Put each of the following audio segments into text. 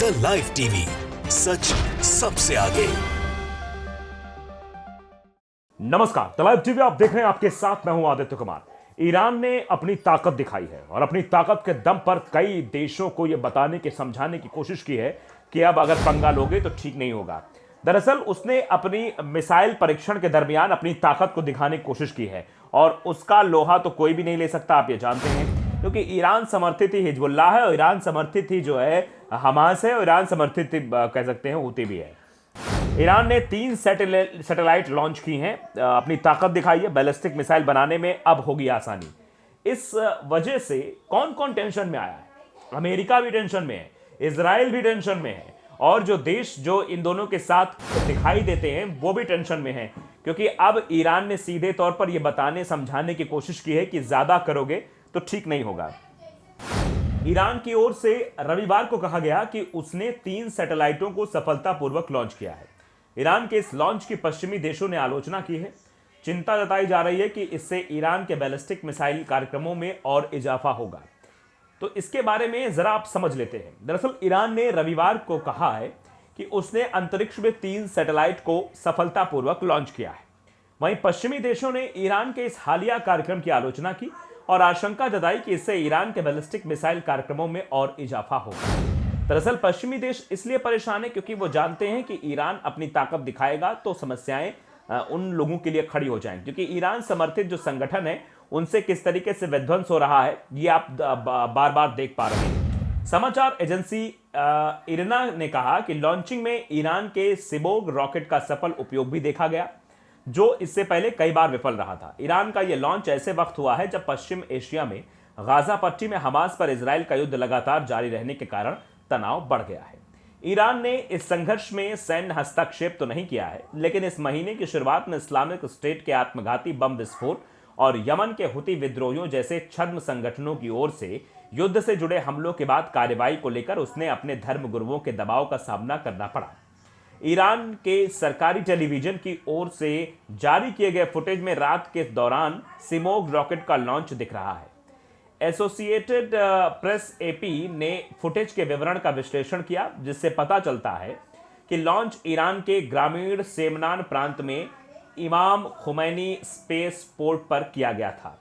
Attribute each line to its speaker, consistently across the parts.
Speaker 1: The live TV, सच सबसे आगे।
Speaker 2: नमस्कार, द लाइव टीवी आप देख रहे हैं, आपके साथ मैं हूं आदित्य कुमार। ईरान ने अपनी ताकत दिखाई है और अपनी ताकत के दम पर कई देशों को यह बताने की, समझाने की कोशिश की है कि अब अगर पंगा लोगे तो ठीक नहीं होगा। दरअसल उसने अपनी मिसाइल परीक्षण के दरमियान अपनी ताकत को दिखाने की कोशिश की है और उसका लोहा तो कोई भी नहीं ले सकता, आप ये जानते हैं, क्योंकि ईरान समर्थित ही हिजबुल्लाह है और ईरान समर्थित ही जो है हमास है और ईरान समर्थित ही कह सकते हैं हूती भी है। ईरान ने 3 सैटेलाइट लॉन्च की हैं, अपनी ताकत दिखाई है। बैलिस्टिक मिसाइल बनाने में अब होगी आसानी। इस वजह से कौन कौन टेंशन में आया है? अमेरिका भी टेंशन में है, इजराइल भी टेंशन में है और जो देश जो इन दोनों के साथ दिखाई देते हैं वो भी टेंशन में है, क्योंकि अब ईरान ने सीधे तौर पर यह बताने, समझाने की कोशिश की है कि ज्यादा करोगे तो ठीक नहीं होगा। ईरान की ओर से रविवार को कहा गया कि उसने 3 सैटेलाइटों को सफलतापूर्वक लॉन्च किया है। ईरान के इस लॉन्च की पश्चिमी देशों ने आलोचना की है। चिंता जताई जा रही है कि इससे ईरान के बैलिस्टिक मिसाइल कार्यक्रमों में और इजाफा होगा। तो इसके बारे में जरा आप समझ लेते हैं। दरअसल ईरान ने रविवार को कहा है कि उसने अंतरिक्ष में 3 सैटेलाइट को सफलतापूर्वक लॉन्च किया है। वहीं पश्चिमी देशों ने ईरान के इस हालिया कार्यक्रम की आलोचना की और आशंका जताई कि इससे ईरान के बैलिस्टिक मिसाइल कार्यक्रमों में और इजाफा होगा। दरअसल पश्चिमी देश इसलिए परेशान है क्योंकि वो जानते हैं कि ईरान अपनी ताकत दिखाएगा तो समस्याएं उन लोगों के लिए खड़ी हो जाएंगी, क्योंकि ईरान समर्थित जो संगठन है उनसे किस तरीके से विध्वंस हो रहा है ये आप बार बार देख पा रहे हैं। समाचार एजेंसी इरना ने कहा कि लॉन्चिंग में ईरान के सिबोग रॉकेट का सफल उपयोग भी देखा गया, जो इससे पहले कई बार विफल रहा था। ईरान का यह लॉन्च ऐसे वक्त हुआ है जब पश्चिम एशिया में गाजा पट्टी में हमास पर इजराइल का युद्ध लगातार जारी रहने के कारण तनाव बढ़ गया है। ईरान ने इस संघर्ष में सैन्य हस्तक्षेप तो नहीं किया है, लेकिन इस महीने की शुरुआत में इस्लामिक स्टेट के आत्मघाती बम विस्फोट और यमन के हुती विद्रोहियों जैसे छद्म संगठनों की ओर से युद्ध से जुड़े हमलों के बाद कार्रवाई को लेकर उसने अपने धर्म गुरुओं के दबाव का सामना करना पड़ा। ईरान के सरकारी टेलीविजन की ओर से जारी किए गए फुटेज में रात के दौरान सिमोग रॉकेट का लॉन्च दिख रहा है। एसोसिएटेड प्रेस एपी ने फुटेज के विवरण का विश्लेषण किया, जिससे पता चलता है कि लॉन्च ईरान के ग्रामीण सेमनान प्रांत में इमाम खुमैनी स्पेस पोर्ट पर किया गया था।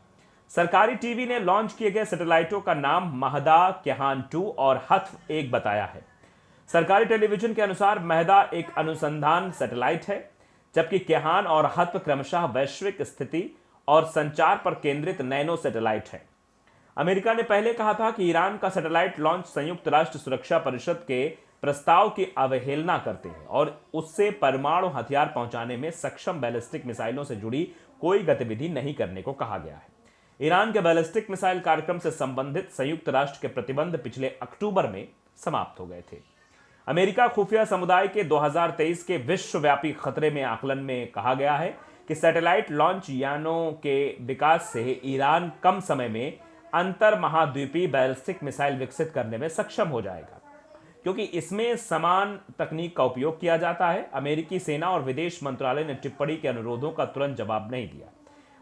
Speaker 2: सरकारी टीवी ने लॉन्च किए गए सैटेलाइटों का नाम महदा, केहान 2 और हत्फ 1 बताया है। सरकारी टेलीविजन के अनुसार महदा एक अनुसंधान सैटेलाइट है, जबकि केहान और हत्फ क्रमशः वैश्विक स्थिति और संचार पर केंद्रित नैनो सैटेलाइट है। अमेरिका ने पहले कहा था कि ईरान का सैटेलाइट लॉन्च संयुक्त राष्ट्र सुरक्षा परिषद के प्रस्ताव की अवहेलना करते हैं और उससे परमाणु हथियार पहुंचाने में सक्षम बैलिस्टिक मिसाइलों से जुड़ी कोई गतिविधि नहीं करने को कहा गया है। ईरान के बैलिस्टिक मिसाइल कार्यक्रम से संबंधित संयुक्त राष्ट्र के प्रतिबंध पिछले अक्टूबर में समाप्त हो गए थे। अमेरिका खुफिया समुदाय के 2023 के विश्वव्यापी खतरे में आकलन में कहा गया है कि सैटेलाइट लॉन्च यानों के विकास से ईरान कम समय में अंतर महाद्वीपीय बैलिस्टिक मिसाइल विकसित करने में सक्षम हो जाएगा, क्योंकि इसमें समान तकनीक का उपयोग किया जाता है। अमेरिकी सेना और विदेश मंत्रालय ने टिप्पणी के अनुरोधों का तुरंत जवाब नहीं दिया।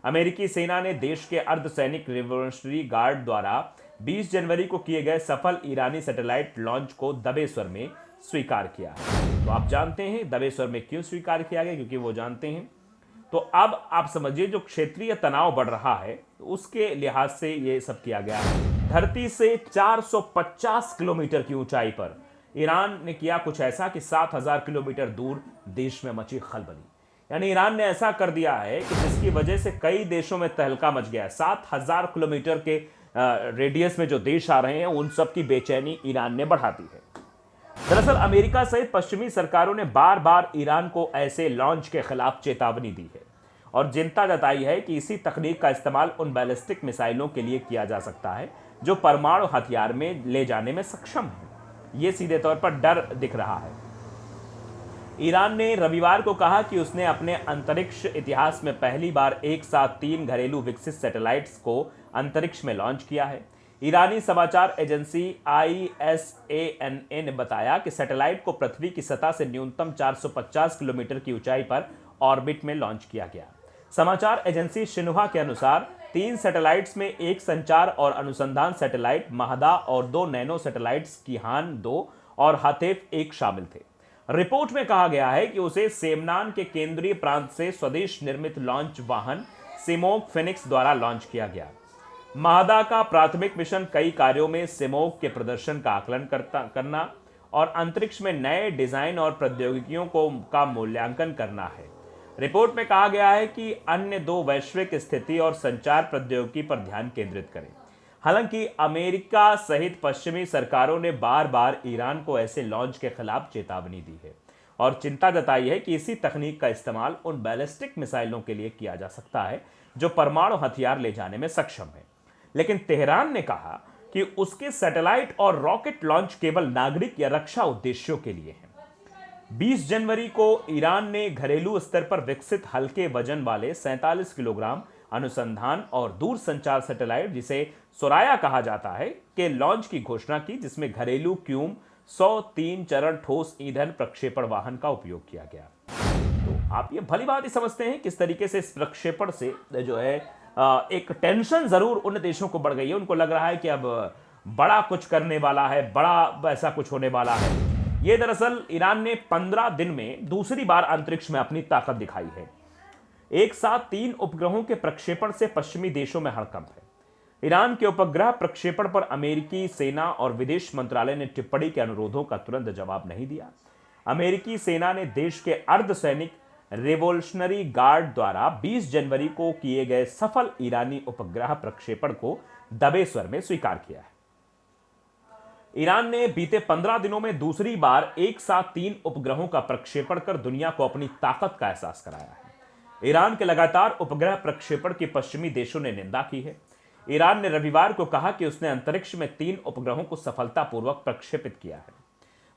Speaker 2: अमेरिकी सेना ने देश के अर्धसैनिक रिवोल्यूशनरी गार्ड द्वारा 20 जनवरी को किए गए सफल ईरानी सैटेलाइट लॉन्च को दबे स्वर में स्वीकार किया है। तो आप जानते हैं दबे स्वर में क्यों स्वीकार किया गया, क्योंकि वो जानते हैं। तो अब आप समझिए जो क्षेत्रीय तनाव बढ़ रहा है उसके लिहाज से ये सब किया गया है। धरती से 450 किलोमीटर की ऊंचाई पर ईरान ने किया कुछ ऐसा कि 7000 किलोमीटर दूर देश में मची खलबली। यानी ईरान ने ऐसा कर दिया है कि जिसकी वजह से कई देशों में तहलका मच गया है। 7000 किलोमीटर के रेडियस में जो देश आ रहे हैं उन सब की बेचैनी ईरान ने बढ़ा दी है। दरअसल अमेरिका सहित पश्चिमी सरकारों ने बार बार ईरान को ऐसे लॉन्च के खिलाफ चेतावनी दी है और चिंता जताई है कि इसी तकनीक का इस्तेमाल उन बैलिस्टिक मिसाइलों के लिए किया जा सकता है जो परमाणु हथियार में ले जाने में सक्षम है। यह सीधे तौर पर डर दिख रहा है। ईरान ने रविवार को कहा कि उसने अपने अंतरिक्ष इतिहास में पहली बार एक साथ 3 घरेलू विकसित सैटेलाइट्स को अंतरिक्ष में लॉन्च किया है। ईरानी समाचार एजेंसी ISANA ने बताया कि सैटेलाइट को पृथ्वी की सतह से न्यूनतम 450 किलोमीटर की ऊंचाई पर ऑर्बिट में लॉन्च किया गया। समाचार एजेंसी शिन्हुआ के अनुसार 3 सैटेलाइट्स में एक संचार और अनुसंधान सैटेलाइट महदा और 2 नैनो सैटेलाइट्स कीहान 2 और हतेफ एक शामिल थे। रिपोर्ट में कहा गया है कि उसे सेमनान के केंद्रीय प्रांत से स्वदेश निर्मित लॉन्च वाहन सिमोग फिनिक्स द्वारा लॉन्च किया गया। मादा का प्राथमिक मिशन कई कार्यों में सिमोग के प्रदर्शन का आकलन करना और अंतरिक्ष में नए डिजाइन और प्रौद्योगिकियों का मूल्यांकन करना है। रिपोर्ट में कहा गया है कि अन्य दो वैश्विक स्थिति और संचार प्रौद्योगिकी पर ध्यान केंद्रित करें। हालांकि अमेरिका सहित पश्चिमी सरकारों ने बार बार ईरान को ऐसे लॉन्च के खिलाफ चेतावनी दी है और चिंता जताई है कि इसी तकनीक का इस्तेमाल उन बैलिस्टिक मिसाइलों के लिए किया जा सकता है जो परमाणु हथियार ले जाने में सक्षम है। लेकिन तेहरान ने कहा कि उसके सैटेलाइट और रॉकेट लॉन्च केवल नागरिक या रक्षा उद्देश्यों के लिए हैं। 20 जनवरी को ईरान ने घरेलू स्तर पर विकसित हल्के वजन वाले 47 किलोग्राम अनुसंधान और दूरसंचार सैटेलाइट, जिसे सोराया कहा जाता है, के लॉन्च की घोषणा की, जिसमें घरेलू क्यूम 103 चरण ठोस ईंधन प्रक्षेपण वाहन का उपयोग किया गया। तो आप ये भली बात ही समझते हैं किस तरीके से इस प्रक्षेपण से जो है एक टेंशन जरूर उन देशों को बढ़ गई है। उनको लग रहा है कि अब बड़ा कुछ करने वाला है, बड़ा ऐसा कुछ होने वाला है। ये दरअसल ईरान ने 15 दिन में दूसरी बार अंतरिक्ष में अपनी ताकत दिखाई है। एक साथ 3 उपग्रहों के प्रक्षेपण से पश्चिमी देशों में हड़कंप है। ईरान के उपग्रह प्रक्षेपण पर अमेरिकी सेना और विदेश मंत्रालय ने टिप्पणी के अनुरोधों का तुरंत जवाब नहीं दिया। अमेरिकी सेना ने देश के अर्धसैनिक रिवोल्यूशनरी गार्ड द्वारा 20 जनवरी को किए गए सफल ईरानी उपग्रह प्रक्षेपण को दबे स्वर में स्वीकार किया है। ईरान ने बीते 15 दिनों में दूसरी बार एक साथ 3 उपग्रहों का प्रक्षेपण कर दुनिया को अपनी ताकत का एहसास कराया है। ईरान के लगातार उपग्रह प्रक्षेपण की पश्चिमी देशों ने निंदा की है। ईरान ने रविवार को कहा कि उसने अंतरिक्ष में 3 उपग्रहों को सफलतापूर्वक प्रक्षेपित किया है।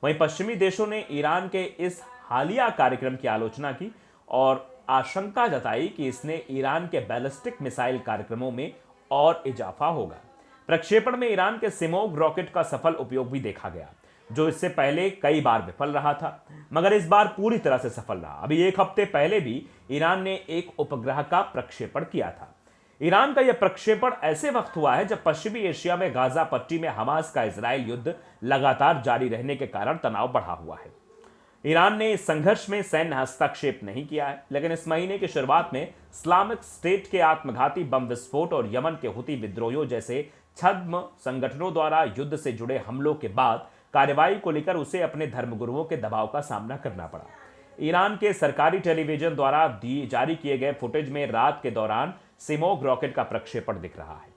Speaker 2: वहीं पश्चिमी देशों ने ईरान के इस हालिया कार्यक्रम की आलोचना की और आशंका जताई कि इसने ईरान के बैलिस्टिक मिसाइल कार्यक्रमों में और इजाफा होगा। प्रक्षेपण में ईरान के सिमोग रॉकेट का सफल उपयोग भी देखा गया, जो इससे पहले कई बार विफल रहा था, मगर इस बार पूरी तरह से सफल रहा। अभी एक हफ्ते पहले भी ईरान ने एक उपग्रह का प्रक्षेपण किया था। ईरान का यह प्रक्षेपण ऐसे वक्त हुआ है जब पश्चिमी एशिया में गाजा पट्टी में हमास का इजराइल युद्ध लगातार जारी रहने के कारण तनाव बढ़ा हुआ है। ईरान ने इस संघर्ष में सैन्य हस्तक्षेप नहीं किया है, लेकिन इस महीने की शुरुआत में इस्लामिक स्टेट के आत्मघाती बम विस्फोट और यमन के हुती विद्रोहियों जैसे छद्म संगठनों द्वारा युद्ध से जुड़े हमलों के बाद कार्रवाई को लेकर उसे अपने धर्मगुरुओं के दबाव का सामना करना पड़ा। ईरान के सरकारी टेलीविजन द्वारा जारी किए गए फुटेज में रात के दौरान सिमोग रॉकेट का प्रक्षेपण दिख रहा है।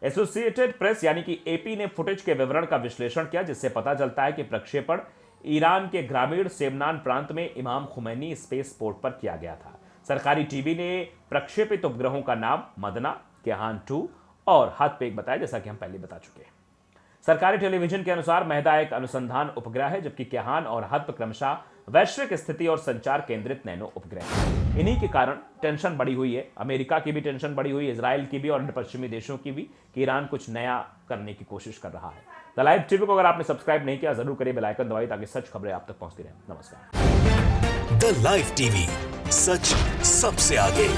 Speaker 2: एसोसिएटेड प्रेस यानी कि एपी ने फुटेज के विवरण का विश्लेषण किया, जिससे पता चलता है कि प्रक्षेपण ईरान के ग्रामीण सेमनान प्रांत में इमाम खुमैनी स्पेस पोर्ट पर किया गया था। सरकारी टीवी ने प्रक्षेपित उपग्रहों का नाम मदना, केहान 2 और हतपेक बताया, जैसा कि हम पहले बता चुके हैं। सरकारी टेलीविजन के अनुसार महदा एक अनुसंधान उपग्रह है, जबकि केहान और हत्प क्रमशः वैश्विक स्थिति और संचार केंद्रित नैनो उपग्रह हैं। इन्हीं के कारण टेंशन बढ़ी हुई है। अमेरिका की भी टेंशन बढ़ी हुई है, इजराइल की भी और अन्य पश्चिमी देशों की भी, कि ईरान कुछ नया करने की कोशिश कर रहा है। द लाइव टीवी को अगर आपने सब्सक्राइब नहीं किया, जरूर करिए, बेल आइकन दबाइए ताकि सच खबरें आप तक पहुंचती रहें। नमस्कार।
Speaker 1: द लाइव टीवी, सच सबसे आगे।